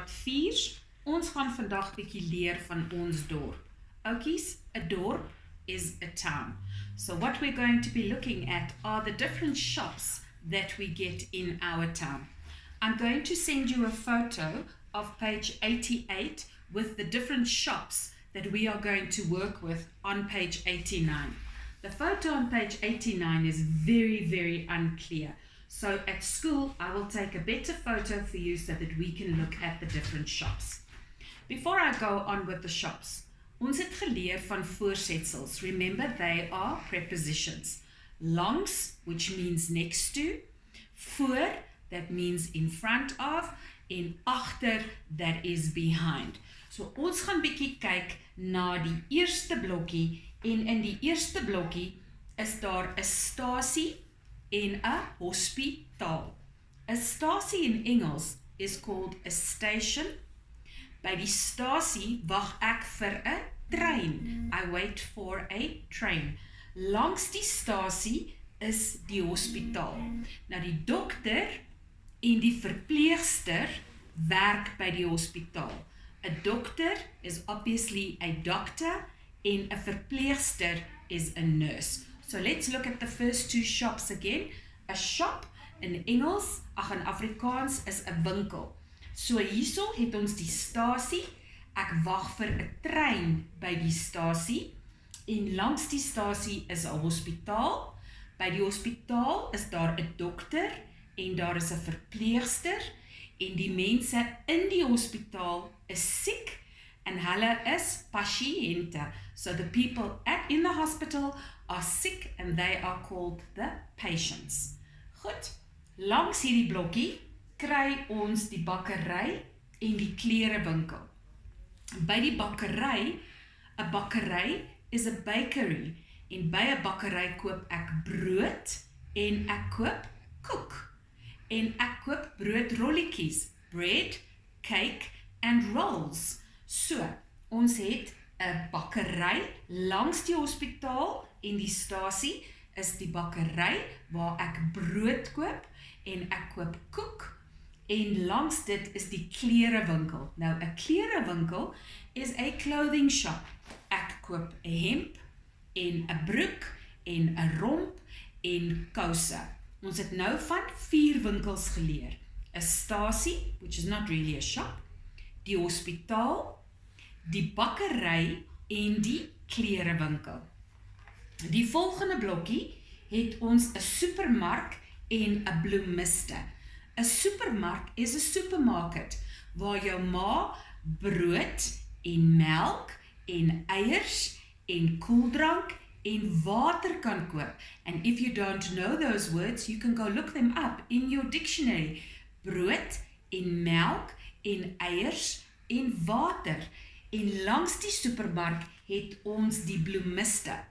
graad 4. Ons gaan vandag bietjie leer van ons dorp. Oukies, a dorp is a town. So what we're going to be looking at are the different shops that we get in our town. I'm going to send you a photo of page 88 with the different shops that we are going to work with on page 89. The photo on page 89 is very, very unclear. So at school, I will take a better photo for you so that we can look at the different shops. Before I go on with the shops, ons het geleer van voorsetsels. Remember, they are prepositions. Langs, which means next to. Voor, that means in front of. En agter, that is behind. So ons gaan bietjie kyk na die eerste blokkie. En in die eerste blokkie is daar 'n stasie en 'n hospitaal. 'n Stasie in Engels is called a station. By die stasie wag ek vir 'n trein. I wait for a train. Langs die stasie is die hospitaal. Nou die dokter en die verpleegster werk by die hospitaal. A doctor is obviously a doctor and a verpleegster is a nurse. So let's look at the first two shops again. A shop in Engels, in Afrikaans is 'n winkel. So hierso het ons die stasie. Ek wag vir 'n trein by die stasie. En langs die stasie is 'n hospitaal. By die hospitaal is daar 'n dokter en daar is 'n verpleegster. En die mense in die hospitaal is siek en hulle is pasiënte. So the people in the hospital are sick and they are called the patients. Goed, langs hierdie blokkie kry ons die bakkery en die klerewinkel. By die bakkery, 'n bakkery is a bakery. En by 'n bakkery koop ek brood en ek koop koek. En ek koop broodrolletjies, bread, cake and rolls. So, ons het 'n bakkery langs die hospitaal en die stasie is die bakkery waar ek brood koop en ek koop koek. En langs dit is die klerewinkel. Nou, 'n klerewinkel is a clothing shop. Ek koop 'n hemp en 'n broek en 'n romp en kouse. Ons het nou van 4 winkels geleer. 'n Stasie, which is not really a shop, die hospitaal, die bakkery en die klerewinkel. Die volgende blokkie het ons 'n supermark en 'n bloemiste. 'n Supermark is 'n supermarket waar jou ma brood en melk en eiers en koeldrank en water kan koop. And if you don't know those words, you can go look them up in your dictionary. Brood en melk en eiers en water. En langs die supermark het ons die bloemiste.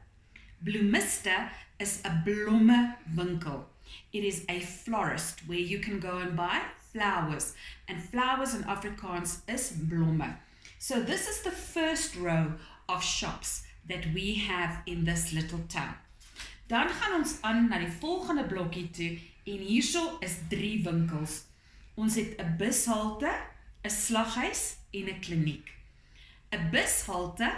Bloemiste is 'n blommewinkel. It is a florist where you can go and buy flowers. And flowers in Afrikaans is blomme. So this is the first row of shops that we have in this little town. Dan gaan ons aan na die volgende blokkie toe en hierso is 3 winkels. Ons het 'n bushalte, 'n slaghuis en 'n kliniek. 'n Bushalte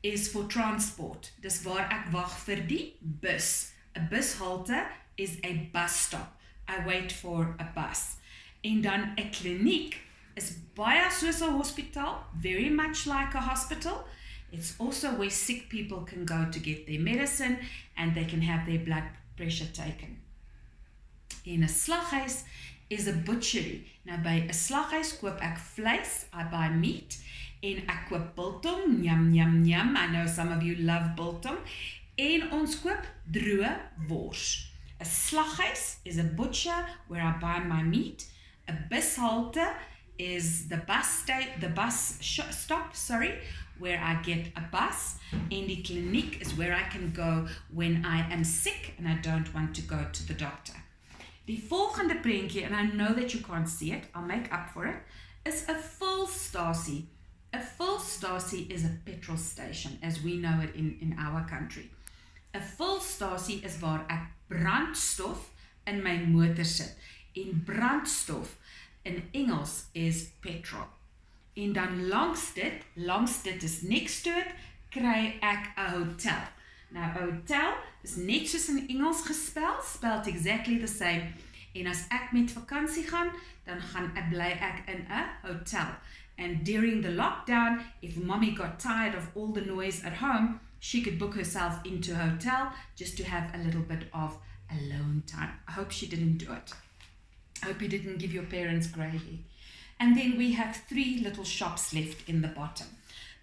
is for transport. Dis waar ek wag vir die bus. 'n Bushalte is a bus stop. I wait for a bus. En dan 'n kliniek is baie soos 'n hospitaal, very much like a hospital. It's also where sick people can go to get their medicine and they can have their blood pressure taken. En 'n slaghuis is a butchery. Nou by 'n slaghuis koop ek vleis, I buy meat, en ek koop biltong, yum yum yum, I know some of you love biltong, en ons koop droë wors. 'n Slaghuis is a butcher where I buy my meat. 'n Bushalte is the bus stop, where I get a bus. En die kliniek is where I can go when I am sick and I don't want to go to the doctor. Die volgende prentjie, and I know that you can't see it, I'll make up for it, is 'n fulstasie. A fulstasie is a petrol station, as we know it in our country. 'n Fulstasie is waar ek brandstof in my motor sit. En brandstof in Engels is petrol. En dan langs dit is next to it, kry ek 'n hotel. Nou, 'n hotel is net soos in Engels gespel, spelled exactly the same. En as ek met vakansie gaan, dan bly ek in 'n hotel. And during the lockdown, if mommy got tired of all the noise at home, she could book herself into a hotel just to have a little bit of alone time. I hope she didn't do it. I hope you didn't give your parents grey hair. And then we have 3 little shops left in the bottom.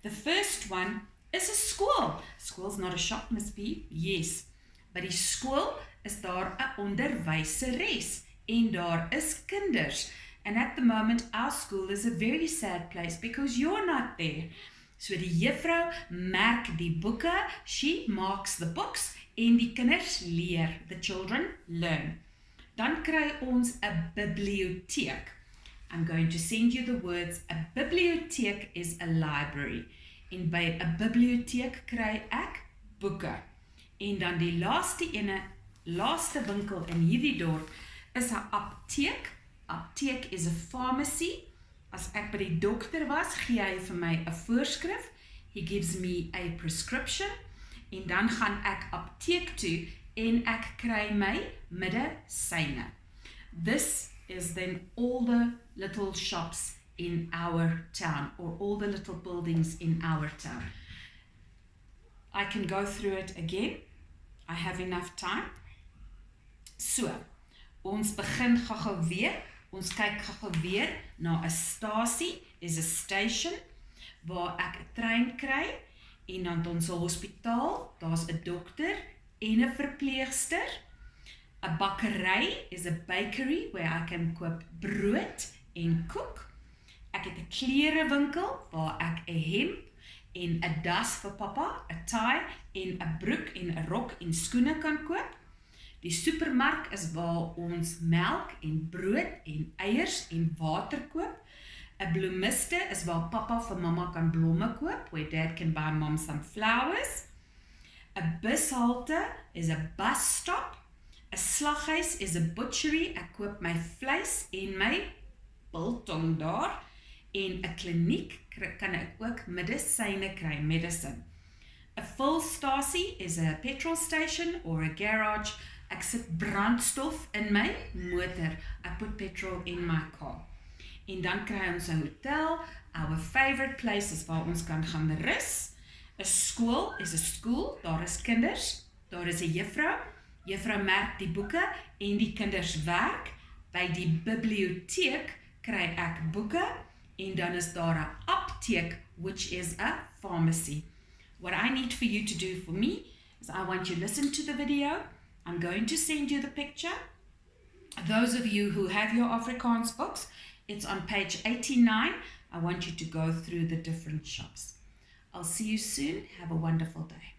The first one is a school. School's not a shop, Miss P. Yes. By die skool is daar 'n onderwyseres en daar is kinders. And at the moment, our school is a very sad place because you're not there. So die juffrou merk die boeke, she marks the books, en die kinders leer, the children learn. Dan kry ons 'n biblioteek. I'm going to send you the words. A bibliotheek is a library. En by 'n biblioteek kry ek boeke. En dan die laaste winkel in hierdie dorp is 'n apteek. Apteek is a pharmacy. As ek by die dokter was, gee hy vir my 'n voorskrif. He gives me a prescription. En dan gaan ek apteek toe en ek kry my medisyne. This is then all the little shops in our town, or all the little buildings in our town. I can go through it again. I have enough time. So, ons begin gou weer. Ons kyk gou weer na 'n stasie, is a station, waar ek 'n trein kry, en dan het ons 'n hospitaal, daar's 'n dokter en 'n verpleegster. 'n bakkery is a bakery, where I can koop brood en koek. Ek het 'n klerewinkel, waar ek 'n hemp en 'n das vir pappa, 'n tie en 'n broek en 'n rok en skoene kan koop. Die supermark is waar ons melk en brood en eiers en water koop. 'n bloemiste is waar pappa vir mamma kan blomme koop, where dad can buy mom some flowers. 'n bushalte is 'n bus stop. 'n slaghuis is 'n butchery, ek koop my vleis en my biltong daar. En 'n kliniek kan ek ook medisyne kry, medicine. 'n fulstasie is 'n petrol station or a garage. Ek sit brandstof in my motor. I put petrol in my car. En dan kry ons 'n hotel, our favorite places waar ons kan gaan rus. 'n skool is 'n school, daar is kinders, daar is 'n juffrou. Juffrou merk die boeke en die kinders werk. By die biblioteek kry ek boeke, en dan is daar 'n apteek, which is a pharmacy. What I need for you to do for me is I want you to listen to the video. I'm going to send you the picture. Those of you who have your Afrikaans books, it's on page 89. I want you to go through the different shops. I'll see you soon. Have a wonderful day.